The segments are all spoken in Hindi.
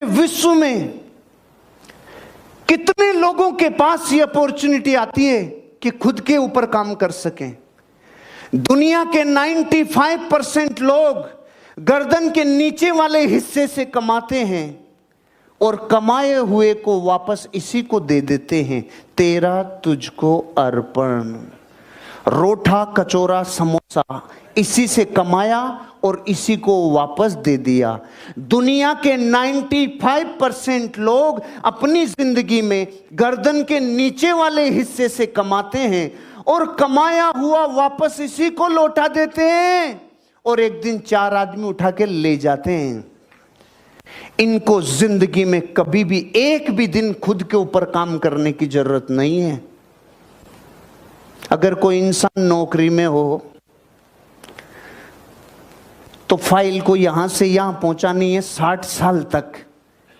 विश्व में कितने लोगों के पास ये अपॉर्चुनिटी आती है कि खुद के ऊपर काम कर सकें। दुनिया के 95% लोग गर्दन के नीचे वाले हिस्से से कमाते हैं और कमाए हुए को वापस इसी को दे देते हैं। तेरा तुझको अर्पण। रोटा कचौरा समोसा इसी से कमाया और इसी को वापस दे दिया। दुनिया के 95% लोग अपनी जिंदगी में गर्दन के नीचे वाले हिस्से से कमाते हैं और कमाया हुआ वापस इसी को लौटा देते हैं और एक दिन 4 आदमी उठा के ले जाते हैं। इनको जिंदगी में कभी भी एक भी दिन खुद के ऊपर काम करने की जरूरत नहीं है। अगर कोई इंसान नौकरी में हो तो फाइल को यहां से यहां पहुंचानी है 60 साल तक,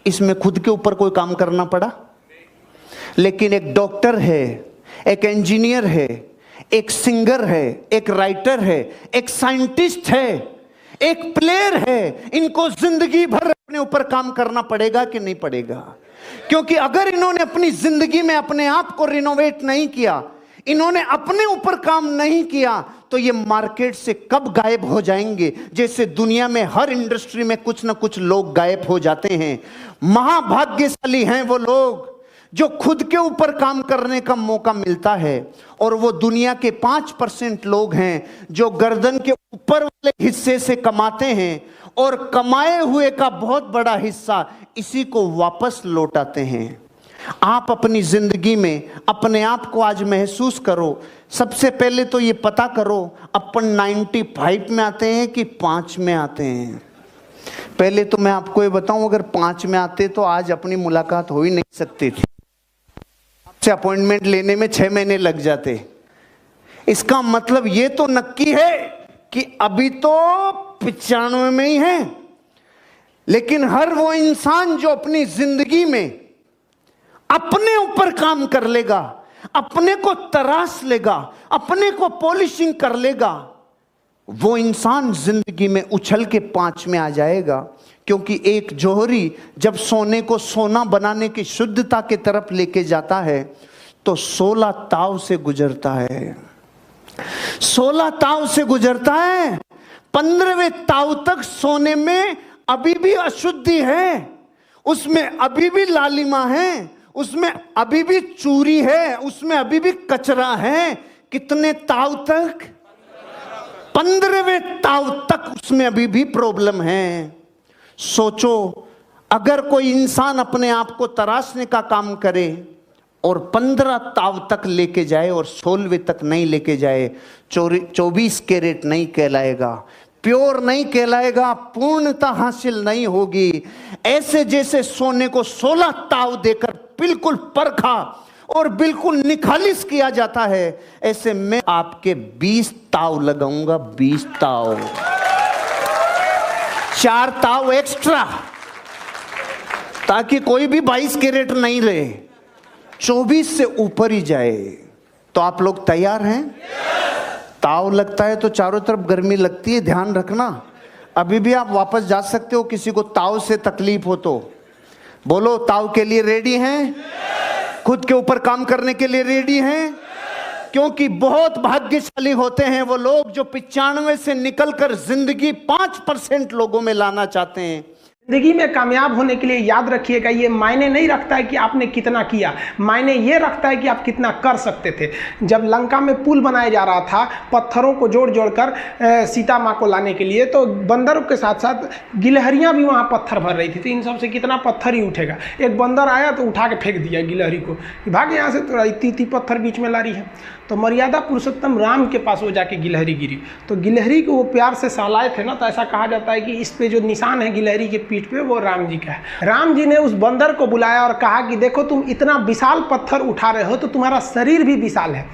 इसमें खुद के ऊपर कोई काम करना पड़ा। लेकिन एक डॉक्टर है, एक इंजीनियर है, एक सिंगर है, एक राइटर है, एक साइंटिस्ट है, एक प्लेयर है, इनको जिंदगी भर अपने ऊपर काम करना पड़ेगा कि नहीं पड़ेगा? क्योंकि अगर इन्होंने अपनी जिंदगी में अपने आप को रिनोवेट नहीं किया, इन्होंने अपने ऊपर काम नहीं किया, तो ये मार्केट से कब गायब हो जाएंगे। जैसे दुनिया में हर इंडस्ट्री में कुछ ना कुछ लोग गायब हो जाते हैं। महाभाग्यशाली हैं वो लोग जो खुद के ऊपर काम करने का मौका मिलता है, और वो दुनिया के 5% लोग हैं जो गर्दन के ऊपर वाले हिस्से से कमाते हैं और कमाए हुए का बहुत बड़ा हिस्सा इसी को वापस लौटाते हैं। आप अपनी जिंदगी में अपने आप को आज महसूस करो। सबसे पहले तो ये पता करो अपन 95 में आते हैं कि 5 में आते हैं। पहले तो मैं आपको ये बताऊं, अगर 5 में आते तो आज अपनी मुलाकात हो ही नहीं सकती थी। आपसे अपॉइंटमेंट लेने में 6 महीने लग जाते। इसका मतलब ये तो नक्की है कि अभी तो 95 में ही है। लेकिन हर वो इंसान जो अपनी जिंदगी में अपने ऊपर काम कर लेगा, अपने को तराश लेगा, अपने को पॉलिशिंग कर लेगा, वो इंसान जिंदगी में उछल के 5 में आ जाएगा। क्योंकि एक जौहरी जब सोने को सोना बनाने की शुद्धता की तरफ लेके जाता है तो 16 ताव से गुजरता है। 16 ताव से गुजरता है। 15वें ताव तक सोने में अभी भी अशुद्धि है, उसमें अभी भी लालिमा है, उसमें अभी भी चूरी है, उसमें अभी भी कचरा है। कितने ताव तक? 15वें ताव तक उसमें अभी भी प्रॉब्लम है। सोचो, अगर कोई इंसान अपने आप को तराशने का काम करे और 15 ताव तक लेके जाए और 16वें तक नहीं लेके जाए, 24 कैरेट नहीं कहलाएगा, प्योर नहीं कहलाएगा, पूर्णता हासिल नहीं होगी। ऐसे जैसे सोने को 16 ताव देकर बिल्कुल परखा और बिल्कुल निखालिस किया जाता है, ऐसे मैं आपके 20 ताव लगाऊंगा। 20 ताव, 4 ताव एक्स्ट्रा, ताकि कोई भी 22 कैरेट नहीं रहे, 24 से ऊपर ही जाए। तो आप लोग तैयार हैं? ताव लगता है तो चारों तरफ गर्मी लगती है, ध्यान रखना। अभी भी आप वापस जा सकते हो, किसी को ताव से तकलीफ हो तो। बोलो, ताव के लिए रेडी हैं? खुद के ऊपर काम करने के लिए रेडी हैं? क्योंकि बहुत भाग्यशाली होते हैं वो लोग जो 95 से निकलकर जिंदगी 5% लोगों में लाना चाहते हैं। जिंदगी में कामयाब होने के लिए याद रखिएगा, ये मायने नहीं रखता है कि आपने कितना किया, मायने ये रखता है कि आप कितना कर सकते थे। जब लंका में पुल बनाया जा रहा था पत्थरों को जोड़ जोड़कर सीता माँ को लाने के लिए, तो बंदरों के साथ साथ गिलहरियाँ भी वहाँ पत्थर भर रही थी। तो इन सब से कितना पत्थर ही उठेगा। एक बंदर आया तो उठा के फेंक दिया गिलहरी को, भाग यहाँ से, तो इतनी पत्थर बीच में ला रही है। तो मर्यादा पुरुषोत्तम राम के पास वो जाके गिलहरी गिरी, तो गिलहरी को वो प्यार से सहलाए थे ना, तो ऐसा कहा जाता है कि इस पे जो निशान है गिलहरी के पीठ पे, वो राम जी का है। राम जी ने उस बंदर को बुलाया और कहा कि देखो, तुम इतना विशाल पत्थर उठा रहे हो तो तुम्हारा शरीर भी विशाल है।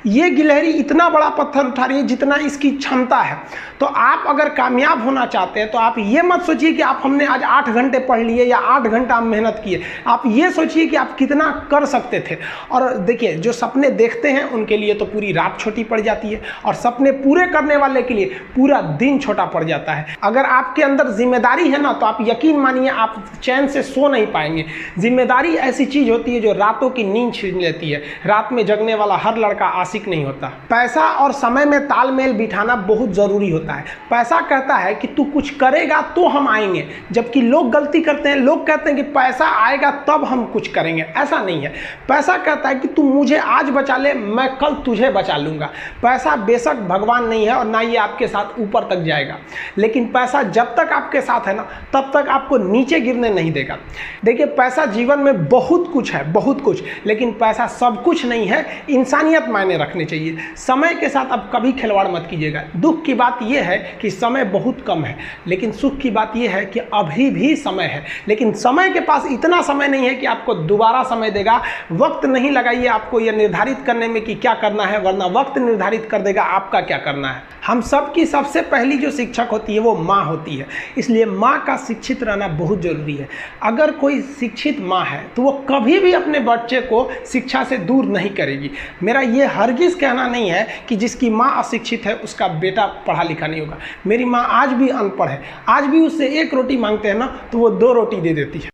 ये गिलहरी इतना बड़ा पत्थर उठा रही है जितना इसकी क्षमता है। तो आप अगर कामयाब होना चाहते हैं तो आप ये मत सोचिए कि आप हमने आज 8 घंटे पढ़ लिए या 8 घंटा हम मेहनत किए। आप ये सोचिए कि आप कितना कर सकते थे। और देखिए, जो सपने देखते हैं उनके लिए तो पूरी रात छोटी पड़ जाती है, और सपने पूरे करने वाले के लिए पूरा दिन छोटा पड़ जाता है। अगर आपके अंदर जिम्मेदारी है ना, तो आप यकीन मानिए आप चैन से सो नहीं पाएंगे। जिम्मेदारी ऐसी चीज़ होती है जो रातों की नींद छीन लेती है। रात में जगने वाला हर लड़का आशिक नहीं होता। पैसा और समय में तालमेल बिठाना बहुत ज़रूरी होता है। पैसा कहता है कि तू कुछ करेगा तो हम आएंगे, जबकि लोग गलती करते हैं। लोग कहते हैं कि पैसा आएगा तब हम कुछ करेंगे। ऐसा नहीं है। पैसा कहता है कि तू मुझे आज बचा ले, मैं कल तुझे बचा लूँगा। पैसा बेशक भगवान नहीं है और ना ये आपके साथ ऊपर तक जाएगा, लेकिन पैसा जब तक आपके साथ है ना, तब तक आपको नीचे गिरने नहीं देगा। देखिए, पैसा जीवन में बहुत कुछ है, बहुत कुछ, लेकिन पैसा सब कुछ नहीं है। इंसानियत मायने रखने चाहिए। समय के साथ आप कभी खिलवाड़ मत कीजिएगा। दुख की बात यह है कि समय बहुत कम है, लेकिन सुख की बात यह है कि अभी भी समय है। लेकिन समय के पास इतना समय नहीं है कि आपको दोबारा समय देगा। वक्त नहीं लगाइए आपको यह निर्धारित करने में कि क्या करना है, वरना वक्त निर्धारित कर देगा आपका क्या करना है। हम सब की सबसे पहली जो शिक्षक होती है वो माँ होती है, इसलिए माँ का शिक्षित रहना बहुत जरूरी है। अगर कोई शिक्षित माँ है तो वो कभी भी अपने बच्चे को शिक्षा से दूर नहीं करेगी। मेरा ये हरगिज़ कहना नहीं है कि जिसकी माँ अशिक्षित है उसका बेटा पढ़ा लिखा नहीं होगा। मेरी माँ आज भी अनपढ़ है, आज भी उससे एक रोटी मांगते हैं ना तो वो 2 रोटी दे देती है।